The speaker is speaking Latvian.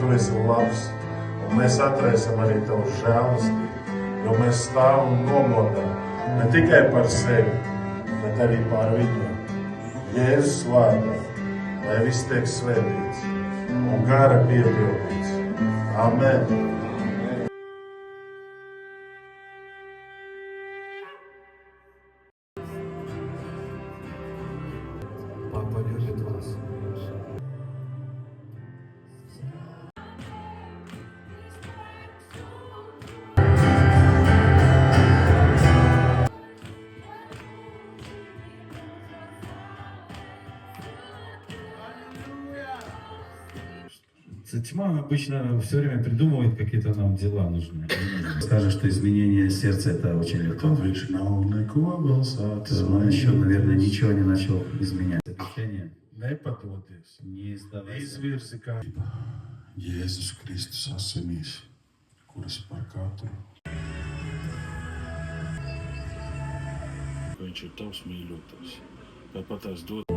Tu esi labs, un mēs atraisam arī Tavu žēlastību, jo mēs stāvam un nomodam ne tikai par sevi, bet arī par viņiem. Jēzus vārdā, lai viss tiek svētīts un gara piepildīts. Amen. Папа любит вас. Тьма обычно все время придумывает какие-то нам дела нужные. Скажешь, что изменение сердца это очень легко. Ты знаешь, еще, наверное, ничего не начал изменять. Обещание Nepatodies. не сдавайся. Izvirsi kā Jēzus Kristus asinīs, kuras par katru. Viņš ir tavs mīļotais. Vai patās dod